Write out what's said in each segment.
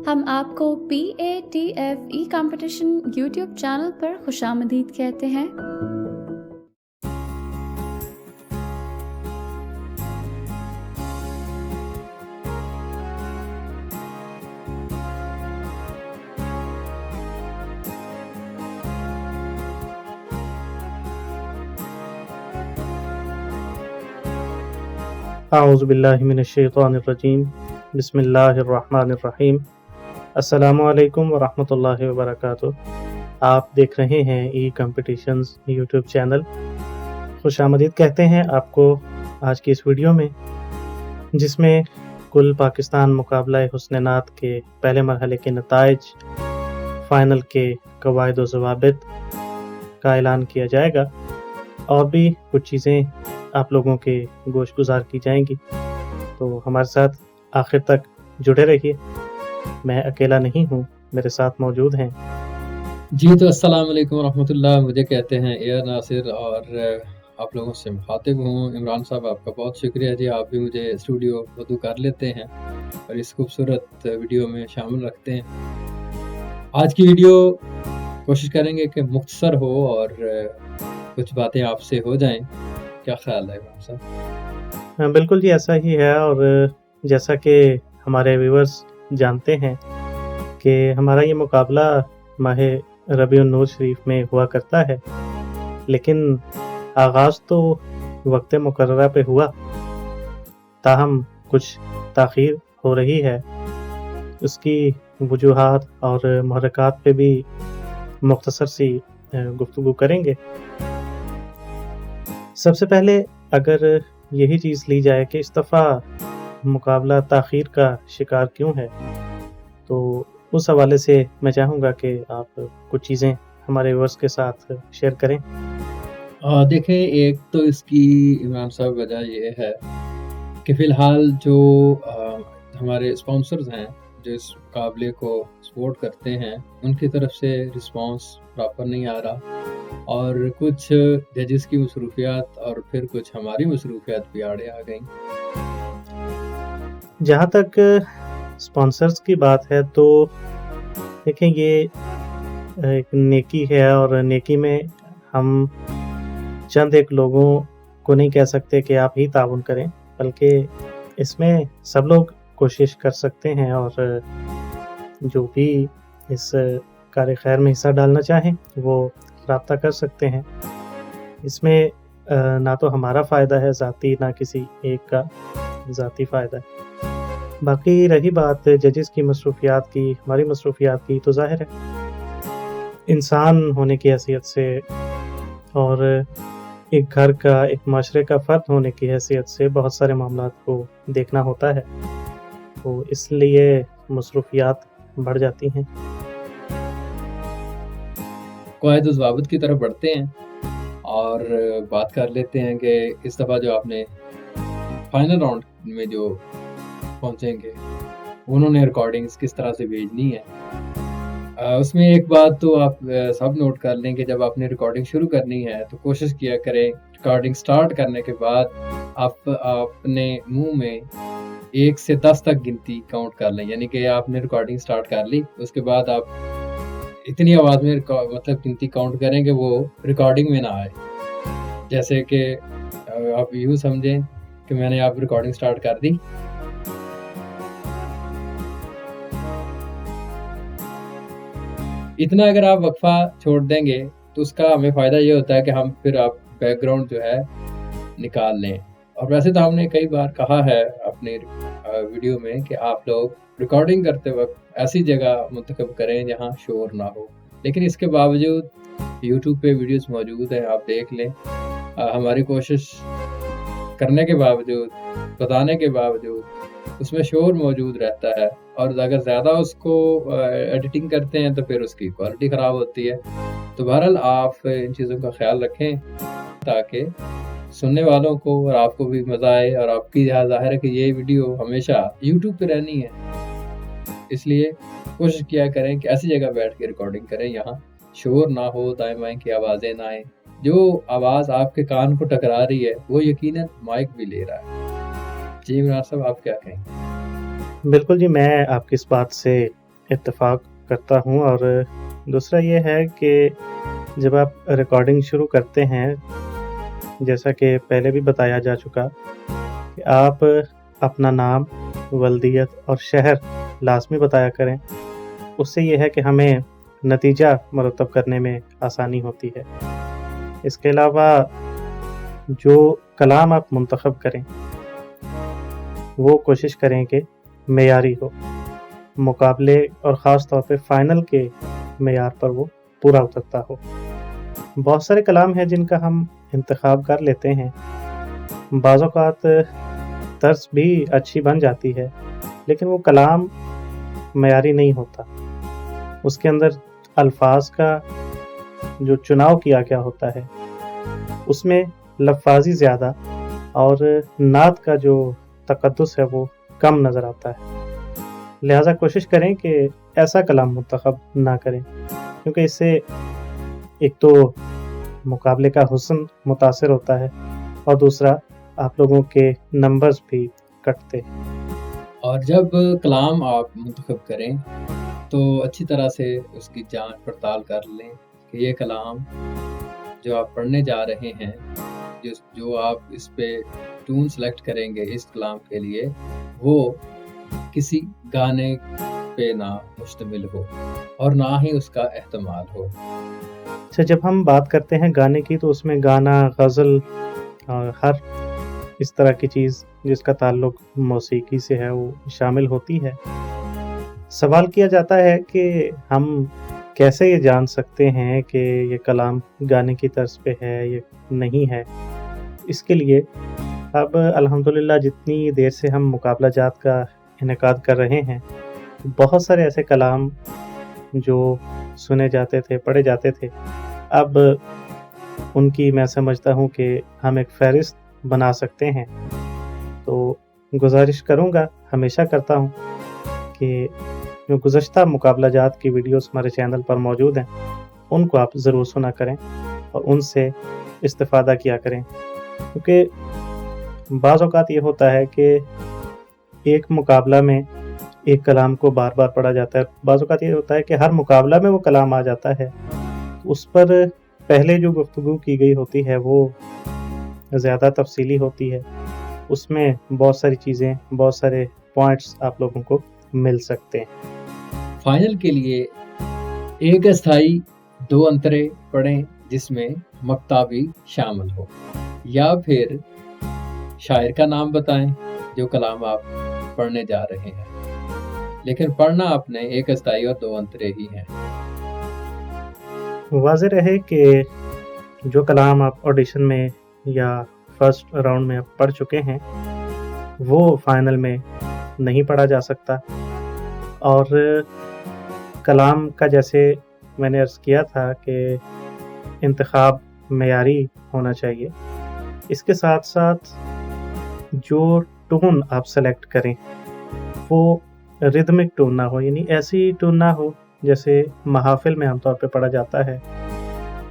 ہم آپ کو PATFE کمپٹیشن یوٹیوب چینل پر خوشامدید کہتے ہیں۔ اعوذ باللہ من الشیطان الرجیم، بسم اللہ الرحمن الرحیم۔ السلام علیکم ورحمۃ اللہ وبرکاتہ۔ آپ دیکھ رہے ہیں ای کمپٹیشنز یوٹیوب چینل۔ خوش آمدید کہتے ہیں آپ کو آج کی اس ویڈیو میں، جس میں کل پاکستان مقابلہ حسن نعت کے پہلے مرحلے کے نتائج، فائنل کے قواعد و ضوابط کا اعلان کیا جائے گا، اور بھی کچھ چیزیں آپ لوگوں کے گوش گزار کی جائیں گی، تو ہمارے ساتھ آخر تک جڑے رہیے۔ میں اکیلا نہیں ہوں، میرے ساتھ موجود ہیں جی تو السلام علیکم ورحمۃ اللہ۔ مجھے کہتے ہیں اے ناصر، اور آپ لوگوں سے مخاطب ہوں عمران صاحب۔ آپ کا بہت شکریہ جی، آپ بھی مجھے اسٹوڈیو بدو کر لیتے ہیں اور اس خوبصورت ویڈیو میں شامل رکھتے ہیں۔ آج کی ویڈیو کوشش کریں گے کہ مختصر ہو اور کچھ باتیں آپ سے ہو جائیں۔ کیا خیال ہے عمران صاحب؟ بالکل جی، ایسا ہی ہے، اور جیسا کہ ہمارے ویورز جانتے ہیں کہ ہمارا یہ مقابلہ ماہ ربیع النور شریف میں ہوا کرتا ہے، لیکن آغاز تو وقت مقررہ پہ ہوا، تاہم کچھ تاخیر ہو رہی ہے۔ اس کی وجوہات اور محرکات پہ بھی مختصر سی گفتگو کریں گے۔ سب سے پہلے اگر یہی چیز لی جائے کہ اس دفعہ مقابلہ تاخیر کا شکار کیوں ہے، تو اس حوالے سے میں چاہوں گا کہ آپ کچھ چیزیں ہمارے ویورز کے ساتھ شیئر کریں۔ دیکھیں، ایک تو اس کی عمران صاحب وجہ یہ ہے کہ فی الحال جو ہمارے اسپانسرز ہیں جو اس مقابلے کو سپورٹ کرتے ہیں، ان کی طرف سے رسپانس پراپر نہیں آ رہا، اور کچھ ججز کی مصروفیات اور پھر کچھ ہماری مصروفیات بھی آڑے آ گئیں۔ جہاں تک اسپانسرز کی بات ہے تو دیکھیں، یہ ایک نیکی ہے، اور نیکی میں ہم چند ایک لوگوں کو نہیں کہہ سکتے کہ آپ ہی تعاون کریں، بلکہ اس میں سب لوگ کوشش کر سکتے ہیں، اور جو بھی اس کار خیر میں حصہ ڈالنا چاہیں وہ رابطہ کر سکتے ہیں۔ اس میں نہ تو ہمارا فائدہ ہے ذاتی، نہ کسی ایک کا ذاتی فائدہ ہے۔ باقی رہی بات ججز کی مصروفیات کی، ہماری مصروفیات کی، تو ظاہر ہے انسان ہونے کی حیثیت سے اور ایک گھر کا، ایک معاشرے کا فرد ہونے کی حیثیت سے بہت سارے معاملات کو دیکھنا ہوتا ہے، تو اس لیے مصروفیات بڑھ جاتی ہیں۔ قواعد و ضوابط کی طرف بڑھتے ہیں اور بات کر لیتے ہیں کہ اس دفعہ جو آپ نے فائنل راؤنڈ میں جو پہنچیں گے، انہوں نے ریکارڈنگز کس طرح سے بھیجنی ہے۔ اس میں ایک بات تو آپ سب نوٹ کر لیں کہ جب آپ نے ریکارڈنگ شروع کرنی ہے تو کوشش کیا کریں ریکارڈنگ سٹارٹ کرنے کے بعد آپ اپنے منہ میں 1 سے 10 تک گنتی کاؤنٹ کر لیں، یعنی کہ آپ نے ریکارڈنگ سٹارٹ کر لی، اس کے بعد آپ اتنی آواز میں مطلب گنتی کاؤنٹ کریں کہ وہ ریکارڈنگ میں نہ آئے۔ جیسے کہ آپ یوں سمجھیں کہ میں نے آپ ریکارڈنگ سٹارٹ کر دی، اتنا اگر آپ وقفہ چھوڑ دیں گے تو اس کا ہمیں فائدہ یہ ہوتا ہے کہ ہم پھر آپ بیک گراؤنڈ جو ہے نکال لیں۔ اور ویسے تو ہم نے کئی بار کہا ہے اپنی ویڈیو میں کہ آپ لوگ ریکارڈنگ کرتے وقت ایسی جگہ منتخب کریں جہاں شور نہ ہو، لیکن اس کے باوجود یوٹیوب پہ ویڈیوز موجود ہیں، آپ دیکھ لیں۔ ہماری کوشش کرنے کے باوجود، بتانے کے باوجود اس میں شور موجود رہتا ہے، اور اگر زیادہ اس کو ایڈیٹنگ کرتے ہیں تو پھر اس کی کوالٹی خراب ہوتی ہے۔ تو بہرحال آپ ان چیزوں کا خیال رکھیں تاکہ سننے والوں کو اور آپ کو بھی مزہ آئے، اور آپ کی ظاہر ہے کہ یہ ویڈیو ہمیشہ یوٹیوب پہ رہنی ہے، اس لیے کوشش کیا کریں کہ ایسی جگہ بیٹھ کے ریکارڈنگ کریں یہاں شور نہ ہو، دائیں بائیں کی آوازیں نہ آئیں۔ جو آواز آپ کے کان کو ٹکرا رہی ہے وہ یقیناً مائک بھی لے رہا ہے۔ جی عمران صاحب، آپ کیا کہیں؟ بالکل جی، میں آپ کی اس بات سے اتفاق کرتا ہوں، اور دوسرا یہ ہے کہ جب آپ ریکارڈنگ شروع کرتے ہیں، جیسا کہ پہلے بھی بتایا جا چکا کہ آپ اپنا نام، ولدیت اور شہر لازمی بتایا کریں۔ اس سے یہ ہے کہ ہمیں نتیجہ مرتب کرنے میں آسانی ہوتی ہے۔ اس کے علاوہ جو کلام آپ منتخب کریں وہ کوشش کریں کہ معیاری ہو، مقابلے اور خاص طور پہ فائنل کے معیار پر وہ پورا اترتا ہو۔ بہت سارے کلام ہیں جن کا ہم انتخاب کر لیتے ہیں، بعض اوقات طرز بھی اچھی بن جاتی ہے، لیکن وہ کلام معیاری نہیں ہوتا۔ اس کے اندر الفاظ کا جو چناؤ کیا گیا ہوتا ہے اس میں لفاظی زیادہ اور نعت کا جو تقدس ہے وہ کم نظر آتا ہے۔ لہٰذا کوشش کریں کہ ایسا کلام منتخب نہ کریں، کیونکہ اس سے ایک تو مقابلے کا حسن متاثر ہوتا ہے، اور دوسرا آپ لوگوں کے نمبرز بھی کٹتے ہیں۔ اور جب کلام آپ منتخب کریں تو اچھی طرح سے اس کی جانچ پڑتال کر لیں کہ یہ کلام جو آپ پڑھنے جا رہے ہیں، جو آپ اس پہ ٹون سلیکٹ کریں گے اس کلام کے لیے، وہ کسی گانے پہ نہ مشتمل ہو اور نہ ہی اس کا احتمال ہو۔ اچھا، جب ہم بات کرتے ہیں گانے کی تو اس میں گانا، غزل اور ہر اس طرح کی چیز جس کا تعلق موسیقی سے ہے وہ شامل ہوتی ہے۔ سوال کیا جاتا ہے کہ ہم کیسے یہ جان سکتے ہیں کہ یہ کلام گانے کی طرز پہ ہے یا نہیں ہے؟ اس کے لیے اب الحمدللہ جتنی دیر سے ہم مقابلہ جات کا انعقاد کر رہے ہیں، بہت سارے ایسے کلام جو سنے جاتے تھے، پڑھے جاتے تھے، اب ان کی میں سمجھتا ہوں کہ ہم ایک فہرست بنا سکتے ہیں۔ تو گزارش کروں گا، ہمیشہ کرتا ہوں، کہ جو گزشتہ مقابلہ جات کی ویڈیوز ہمارے چینل پر موجود ہیں ان کو آپ ضرور سنا کریں اور ان سے استفادہ کیا کریں، کیونکہ بعض اوقات یہ ہوتا ہے کہ ایک مقابلہ میں ایک کلام کو بار بار پڑھا جاتا ہے، بعض اوقات یہ ہوتا ہے کہ ہر مقابلہ میں وہ کلام آ جاتا ہے، اس پر پہلے جو گفتگو کی گئی ہوتی ہے وہ زیادہ تفصیلی ہوتی ہے، اس میں بہت ساری چیزیں، بہت سارے پوائنٹس آپ لوگوں کو مل سکتے ہیں۔ فائنل کے لیے ایک استھائی 2 انترے پڑھیں جس میں مقطع بھی شامل ہو، یا پھر شاعر کا نام بتائیں جو کلام آپ پڑھنے جا رہے ہیں، لیکن پڑھنا آپ نے ایک استھائی اور 2 انترے ہی ہیں۔ واضح رہے کہ جو کلام آپ آڈیشن میں یا فرسٹ راؤنڈ میں آپ پڑھ چکے ہیں وہ فائنل میں نہیں پڑھا جا سکتا، اور کلام کا جیسے میں نے عرض کیا تھا کہ انتخاب معیاری ہونا چاہیے، اس کے ساتھ ساتھ جو ٹون آپ سلیکٹ کریں وہ ردمک ٹون نہ ہو، یعنی ایسی ٹون نہ ہو جیسے محافل میں عام طور پہ پڑھا جاتا ہے۔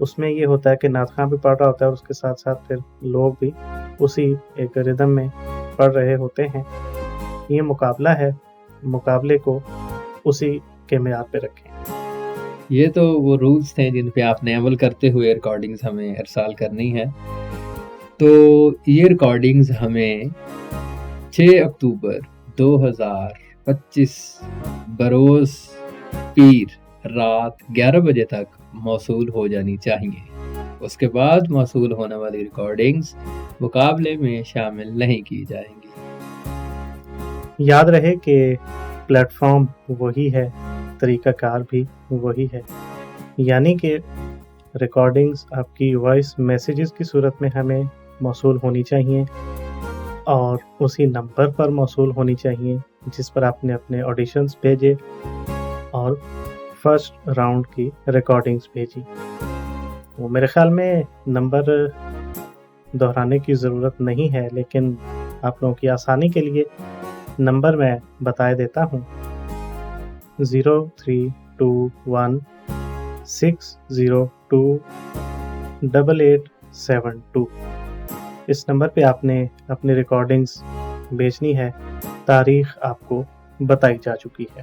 اس میں یہ ہوتا ہے کہ نعت خواں بھی پڑھ رہا ہوتا ہے اور اس کے ساتھ ساتھ پھر لوگ بھی اسی ایک ردم میں پڑھ رہے ہوتے ہیں۔ یہ مقابلہ ہے، مقابلے کو اسی کے معیار پہ رکھیں۔ یہ تو وہ رولز تھے جن پہ آپ نے عمل کرتے ہوئے ریکارڈنگز ہمیں ارسال کرنی ہے۔ تو یہ ریکارڈنگز ہمیں 6 اکتوبر 2025 بروز پیر رات 11 بجے تک موصول ہو جانی چاہیے۔ اس کے بعد موصول ہونے والی ریکارڈنگز مقابلے میں شامل نہیں کی جائیں گی۔ یاد رہے کہ پلیٹ فارم وہی ہے، طریقہ کار بھی وہی ہے، یعنی کہ ریکارڈنگز آپ کی وائس میسیجز کی صورت میں ہمیں موصول ہونی چاہیے اور اسی نمبر پر موصول ہونی چاہیے جس پر آپ نے اپنے آڈیشنز بھیجے اور فرسٹ راؤنڈ کی ریکارڈنگز بھیجی۔ وہ میرے خیال میں نمبر دہرانے کی ضرورت نہیں ہے، لیکن آپ لوگوں کی آسانی کے لیے نمبر میں بتا دیتا ہوں، 0321602872۔ اس نمبر پہ آپ نے اپنی ریکارڈنگز بھیجنی ہے، تاریخ آپ کو بتائی جا چکی ہے۔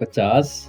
50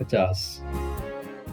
50।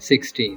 16।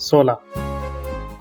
16।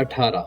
18।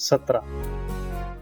17।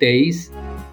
23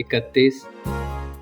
31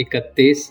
31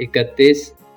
31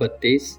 32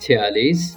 46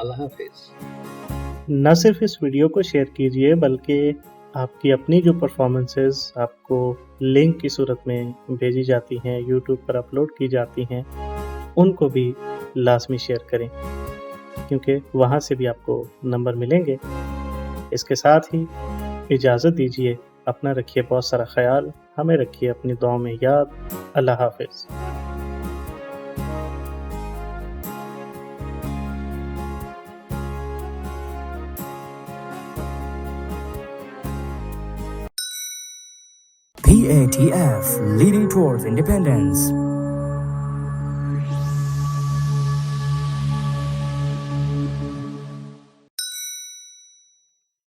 اللہ حافظ. نہ صرف اس ویڈیو کو شیئر کیجئے بلکہ آپ کی اپنی جو پرفارمنسز آپ کو لنک کی صورت میں بھیجی جاتی ہیں، یوٹیوب پر اپلوڈ کی جاتی ہیں، ان کو بھی لازمی شیئر کریں کیونکہ وہاں سے بھی آپ کو نمبر ملیں گے. اس کے ساتھ ہی اجازت دیجیے. اپنا رکھیے بہت سارا خیال، ہمیں رکھیے اپنی دعاؤں میں یاد. اللہ حافظ. PATF, leading towards independence.